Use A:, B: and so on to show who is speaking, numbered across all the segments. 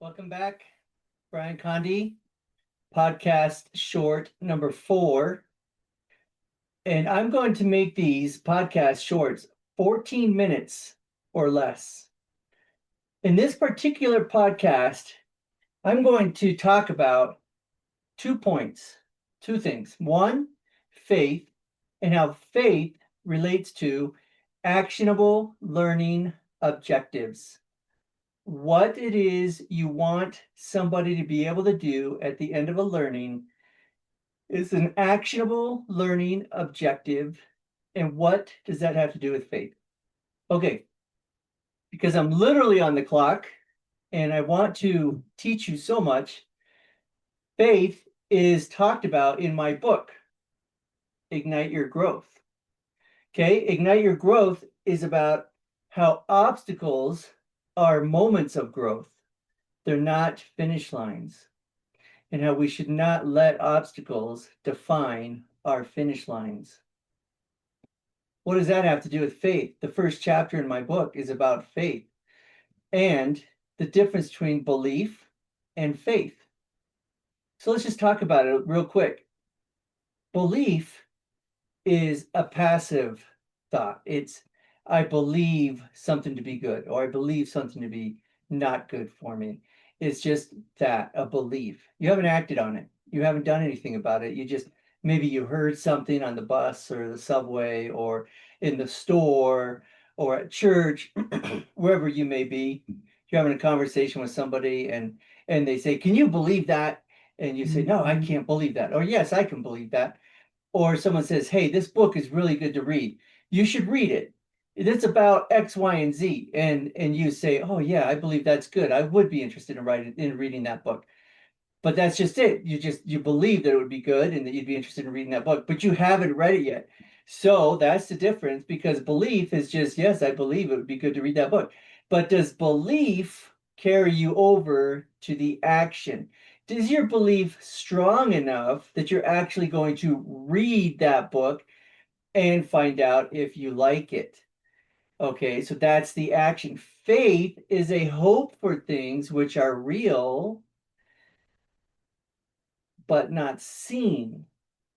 A: Welcome back, Brian Condi, podcast short number 4. And I'm going to make these podcast shorts 14 minutes or less. In this particular podcast, I'm going to talk about 2 points, 2 things. One, faith, and how faith relates to actionable learning objectives. What it is you want somebody to be able to do at the end of a learning is an actionable learning objective. And what does that have to do with faith? Okay, because I'm literally on the clock and I want to teach you so much. Faith is talked about in my book, Ignite Your Growth. Okay, Ignite Your Growth is about how obstacles are moments of growth. They're not finish lines, and how we should not let obstacles define our finish lines. What does that have to do with faith? The first chapter in my book is about faith and the difference between belief and faith. So let's just talk about it real quick. Belief is a passive thought. It's, I believe something to be good, or I believe something to be not good for me. It's just that, a belief. You haven't acted on it. You haven't done anything about it. You just, maybe you heard something on the bus or the subway or in the store or at church, wherever you may be. You're having a conversation with somebody and they say, "Can you believe that?" And you say, "No, I can't believe that." Or, "Yes, I can believe that." Or someone says, "Hey, this book is really good to read. You should read it. It's about X, Y, and Z." And you say, "Oh yeah, I believe that's good. I would be interested in reading that book." But that's just it. You believe that it would be good and that you'd be interested in reading that book, but you haven't read it yet. So that's the difference, because belief is just, yes, I believe it would be good to read that book. But does belief carry you over to the action? Is your belief strong enough that you're actually going to read that book and find out if you like it? Okay, so that's the action. Faith is a hope for things which are real but not seen.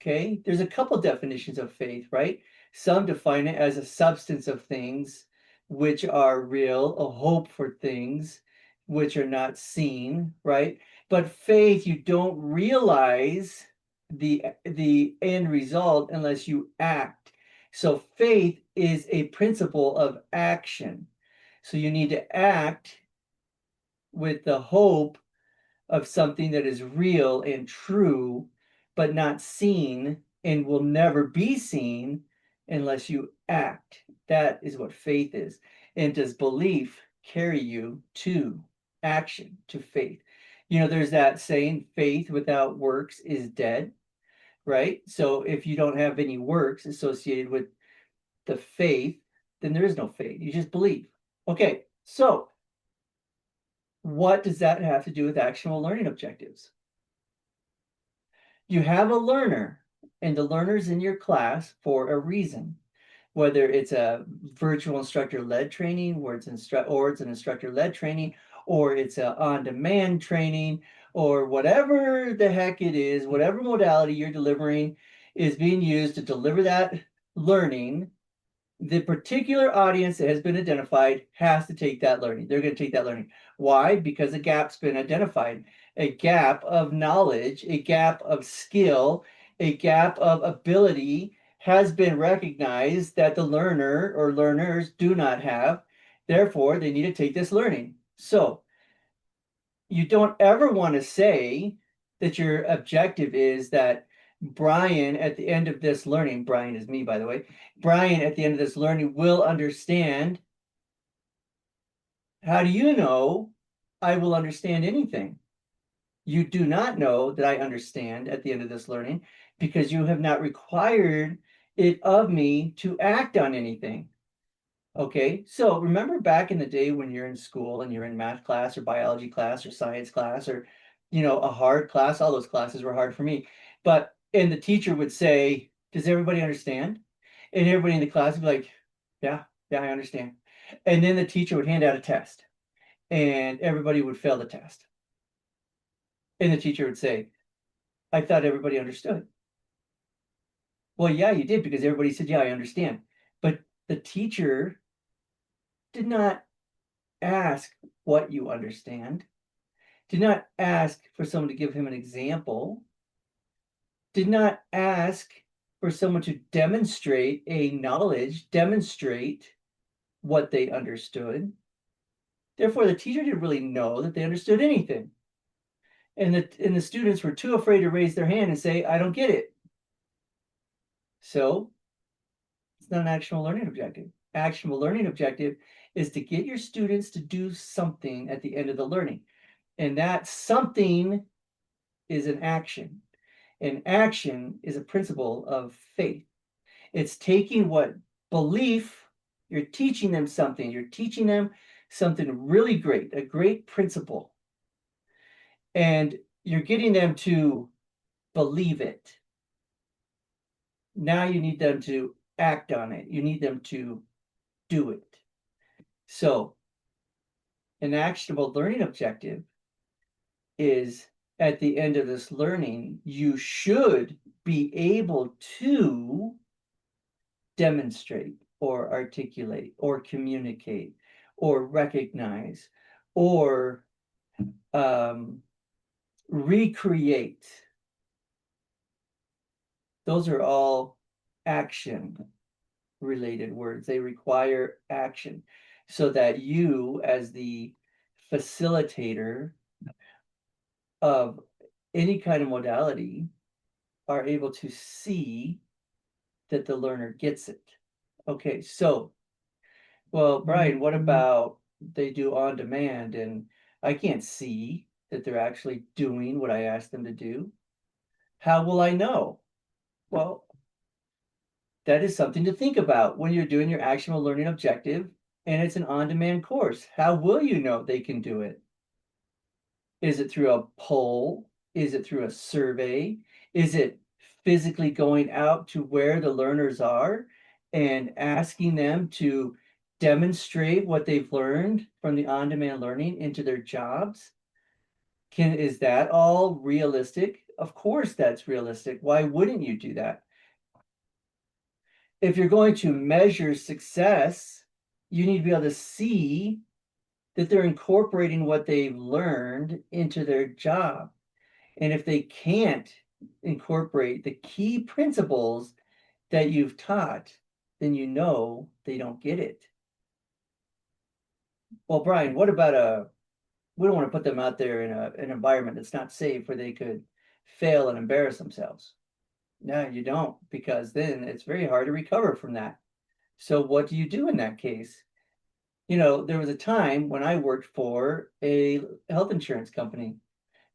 A: Okay, there's a couple definitions of faith, right? Some define it as a substance of things which are real, a hope for things which are not seen, right? But faith, you don't realize the end result unless you act. So faith is a principle of action. So you need to act with the hope of something that is real and true, but not seen and will never be seen unless you act. That is what faith is. And does belief carry you to action, to faith? You know, there's that saying, faith without works is dead, right? So if you don't have any works associated with the faith, then there is no faith. You just believe. Okay, so what does that have to do with actionable learning objectives? You have a learner, and the learner's in your class for a reason. Whether it's a virtual instructor-led training, or it's an instructor-led training, or it's a on-demand training, or whatever the heck it is, whatever modality you're delivering is being used to deliver that learning. The particular audience that has been identified has to take that learning. They're going to take that learning. Why? Because a gap's been identified, a gap of knowledge, a gap of skill, a gap of ability has been recognized that the learner or learners do not have. Therefore, they need to take this learning. So you don't ever want to say that your objective is that Brian at the end of this learning, Brian is me, by the way, Brian at the end of this learning will understand. How do you know I will understand anything? You do not know that I understand at the end of this learning because you have not required it of me to act on anything. Okay, so remember back in the day when you're in school and you're in math class or biology class or science class or, a hard class, all those classes were hard for me. And the teacher would say, "Does everybody understand?" And everybody in the class would be like, "Yeah, yeah, I understand." And then the teacher would hand out a test and everybody would fail the test. And the teacher would say, I thought everybody understood. Well, yeah, you did because everybody said, yeah, I understand. But the teacher did not ask what you understand, did not ask for someone to give him an example, did not ask for someone to demonstrate a knowledge, demonstrate what they understood. Therefore, the teacher didn't really know that they understood anything. And the students were too afraid to raise their hand and say, I don't get it. So it's not an actionable learning objective. Actionable learning objective is to get your students to do something at the end of the learning. And that something is an action. And action is a principle of faith. It's taking what belief, you're teaching them something, you're teaching them something really great, a great principle, and you're getting them to believe it. Now you need them to act on it. You need them to do it. So, an actionable learning objective is at the end of this learning, you should be able to demonstrate or articulate or communicate or recognize or recreate. Those are all action related words. They require action so that you, as the facilitator of any kind of modality, are able to see that the learner gets it. Okay, so, well, Brian, what about they do on demand and I can't see that they're actually doing what I asked them to do? How will I know? Well, that is something to think about when you're doing your actionable learning objective and it's an on-demand course. How will you know they can do it? Is it through a poll? Is it through a survey? Is it physically going out to where the learners are and asking them to demonstrate what they've learned from the on-demand learning into their jobs? Is that all realistic? Of course that's realistic. Why wouldn't you do that? If you're going to measure success, you need to be able to see that they're incorporating what they've learned into their job. And if they can't incorporate the key principles that you've taught, then you know they don't get it. Well, Brian, what about we don't want to put them out there in an environment that's not safe where they could fail and embarrass themselves. No, you don't, because then it's very hard to recover from that. So what do you do in that case? There was a time when I worked for a health insurance company,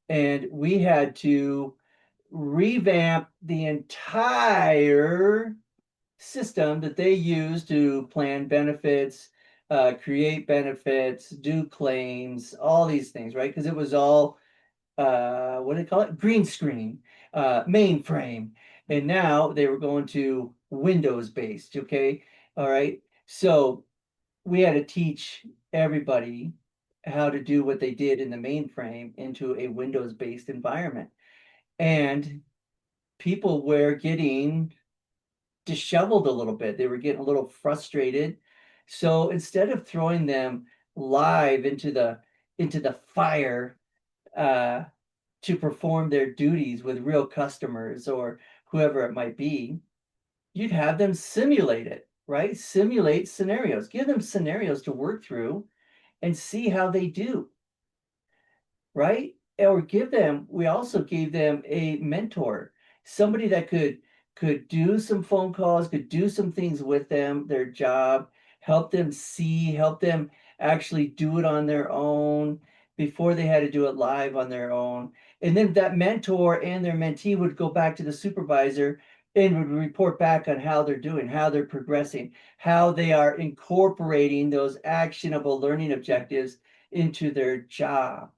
A: and we had to revamp the entire system that they use to plan benefits, create benefits, do claims, all these things, right? Because it was all, what do they call it? Green screen, mainframe. And now they were going to Windows based, okay? All right. So we had to teach everybody how to do what they did in the mainframe into a Windows-based environment. And people were getting disheveled a little bit. They were getting a little frustrated. So instead of throwing them live into the fire uh, to perform their duties with real customers or whoever it might be, you'd have them simulate it, right? Simulate scenarios. Give them scenarios to work through and see how they do, right? Or we also gave them a mentor, somebody that could do some phone calls, could do some things with them, their job, help them actually do it on their own before they had to do it live on their own. And then that mentor and their mentee would go back to the supervisor and would report back on how they're doing, how they're progressing, how they are incorporating those actionable learning objectives into their job.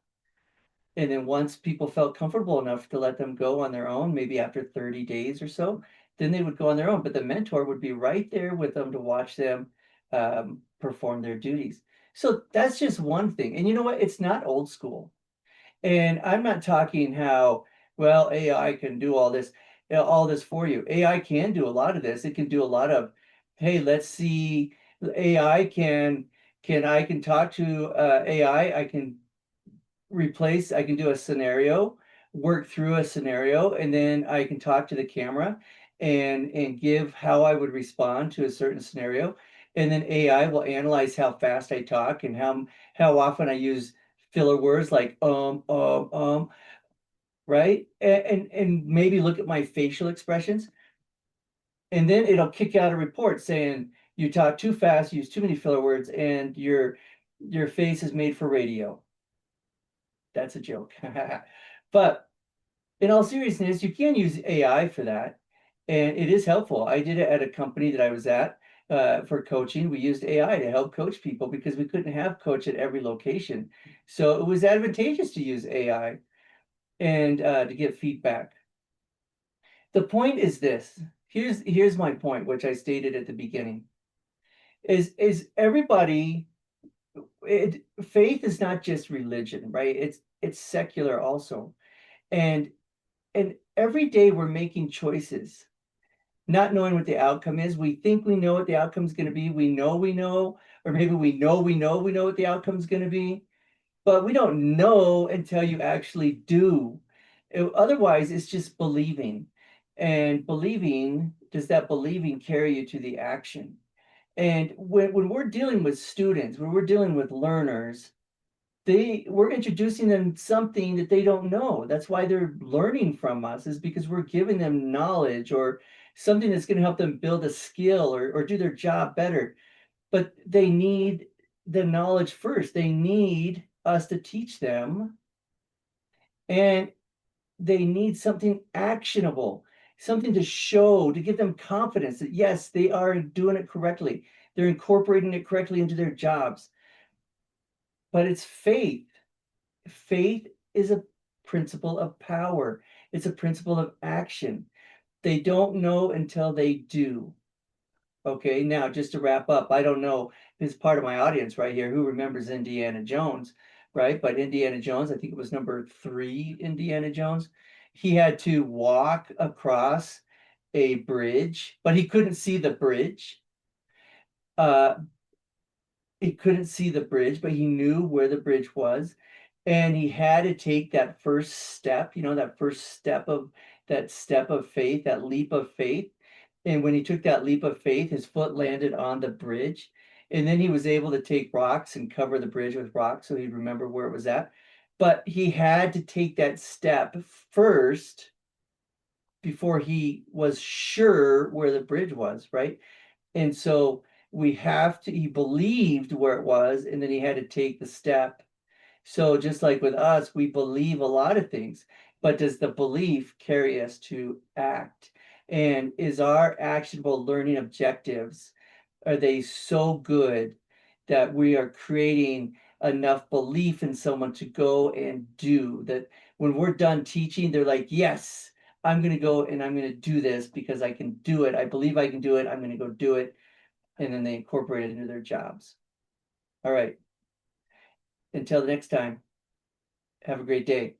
A: And then once people felt comfortable enough to let them go on their own, maybe after 30 days or so, then they would go on their own. But the mentor would be right there with them to watch them perform their duties. So that's just one thing. And you know what? It's not old school. And I'm not talking how, well, AI can do all this for you. AI can do a lot of this. It can do a lot of, hey, let's see, AI I can talk to AI, I can do a scenario, work through a scenario, and then I can talk to the camera and give how I would respond to a certain scenario. And then AI will analyze how fast I talk and how often I use filler words like right? And maybe look at my facial expressions. And then it'll kick out a report saying you talk too fast, use too many filler words, and your face is made for radio. That's a joke. But in all seriousness, you can use AI for that, and it is helpful. I did it at a company that I was at for coaching. We used AI to help coach people because we couldn't have coach at every location. So it was advantageous to use AI and to get feedback. The point is this. Here's my point, which I stated at the beginning. Is everybody faith is not just religion, right? It's secular also. And and every day we're making choices, not knowing what the outcome is. We think we know what the outcome is going to be. We know, or maybe we know what the outcome is going to be, but we don't know until you actually do. Otherwise, it's just believing. And believing, does that believing carry you to the action? And when we're dealing with students, when we're dealing with learners, we're introducing them something that they don't know. That's why they're learning from us, is because we're giving them knowledge or something that's going to help them build a skill or do their job better. But they need the knowledge first. They need us to teach them, and they need something actionable, something to show, to give them confidence that yes, they are doing it correctly. They're incorporating it correctly into their jobs. But it's faith. Faith is a principle of power. It's a principle of action. They don't know until they do. Okay, now just to wrap up, I don't know, this part of my audience right here who remembers Indiana Jones, right? But Indiana Jones, I think it was number three, Indiana Jones. He had to walk across a bridge, but he couldn't see the bridge. Uh, he couldn't see the bridge, but he knew where the bridge was. And he had to take that first step, that first step of faith, that leap of faith. And when he took that leap of faith, his foot landed on the bridge. And then he was able to take rocks and cover the bridge with rocks so he'd remember where it was at. But he had to take that step first before he was sure where the bridge was, right? And so he believed where it was, and then he had to take the step. So just like with us, we believe a lot of things, but does the belief carry us to act? And is our actionable learning objectives, are they so good that we are creating enough belief in someone to go and do that? When we're done teaching, they're like, yes, I'm going to go and I'm going to do this because I can do it. I believe I can do it. I'm going to go do it. And then they incorporate it into their jobs. All right. Until the next time, have a great day.